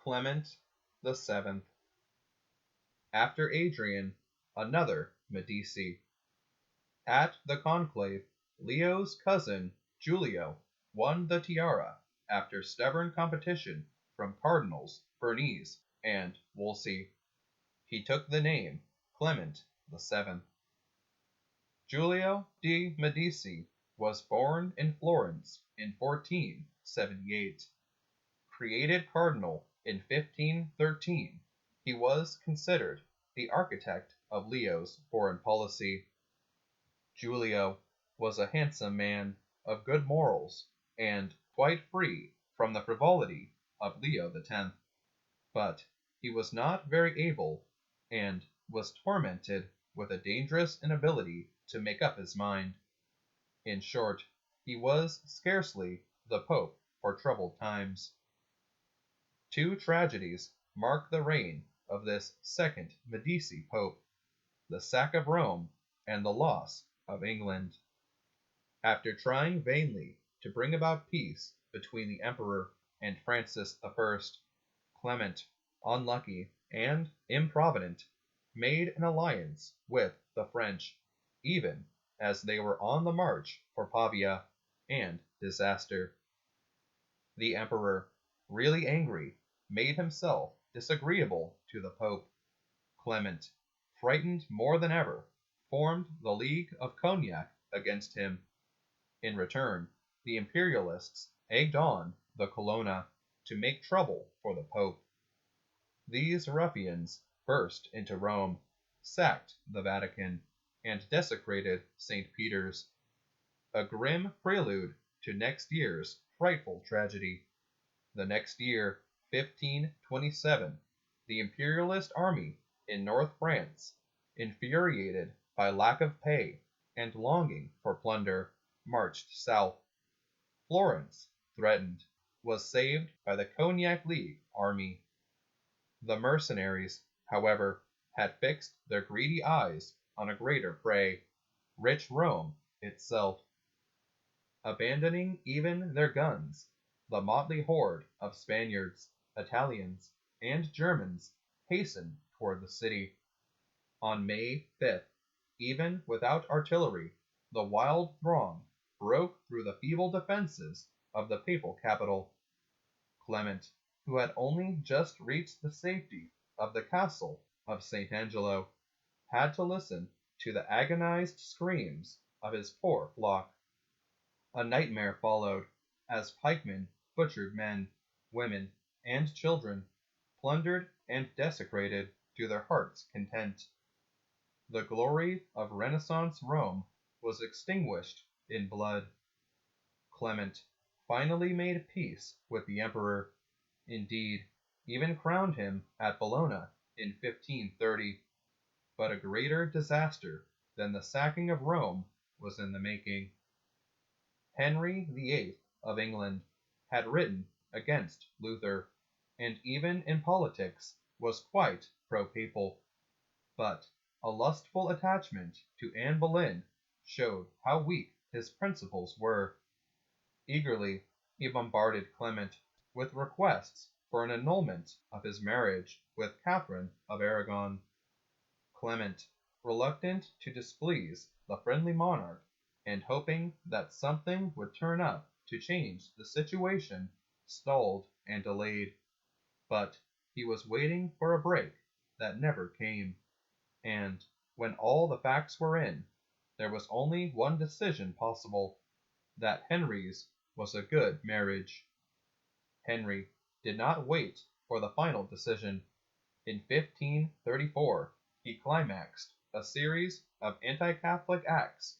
Clement VII. After Adrian, another Medici. At the conclave, Leo's cousin, Giulio, won the tiara after stubborn competition from Cardinals Farnese and Wolsey. He took the name Clement VII. Giulio de Medici was born in Florence in 1478. Created cardinal in 1513, he was considered the architect of Leo's foreign policy. Giulio was a handsome man of good morals and quite free from the frivolity of Leo X. But he was not very able, and was tormented with a dangerous inability to make up his mind. In short, he was scarcely the Pope for troubled times. Two tragedies mark the reign of this second Medici Pope: the sack of Rome and the loss of England. After trying vainly to bring about peace between the Emperor and Francis I, Clement, unlucky and improvident, made an alliance with the French, even as they were on the march for Pavia and disaster. The Emperor, really angry, made himself disagreeable to the Pope. Clement, frightened more than ever, formed the League of Cognac against him. In return, the Imperialists egged on the Colonna to make trouble for the Pope. These ruffians burst into Rome, sacked the Vatican, and desecrated St. Peter's. A grim prelude to next year's frightful tragedy. The next year, 1527, the Imperialist army in North France, infuriated by lack of pay and longing for plunder, marched south. Florence, threatened, was saved by the Cognac League army. The mercenaries, however, had fixed their greedy eyes on a greater prey, rich Rome itself. Abandoning even their guns, the motley horde of Spaniards, Italians, and Germans hastened toward the city. On May 5th, even without artillery, the wild throng broke through the feeble defenses of the papal capital. Clement, who had only just reached the safety of the castle of St. Angelo, had to listen to the agonized screams of his poor flock. A nightmare followed, as pikemen butchered men, women, and children, plundered and desecrated to their heart's content. The glory of Renaissance Rome was extinguished in blood. Clement finally made peace with the emperor, indeed, even crowned him at Bologna in 1530. But a greater disaster than the sacking of Rome was in the making. Henry VIII of England had written against Luther, and even in politics was quite pro-papal. But a lustful attachment to Anne Boleyn showed how weak his principles were. Eagerly he bombarded Clement with requests for an annulment of his marriage with Catherine of Aragon. Clement, reluctant to displease the friendly monarch, and hoping that something would turn up to change the situation, stalled and delayed. But he was waiting for a break that never came, and when all the facts were in, there was only one decision possible: that Henry's was a good marriage. Henry did not wait for the final decision. In 1534, he climaxed a series of anti-Catholic acts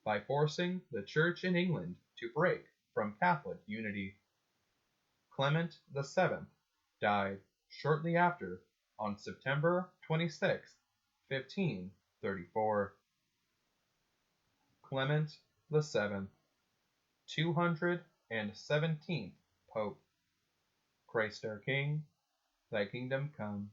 by forcing the Church in England to break from Catholic unity. Clement VII died shortly after on September 26, 1534. Clement VII, 217th Pope. Christ our King, thy kingdom come.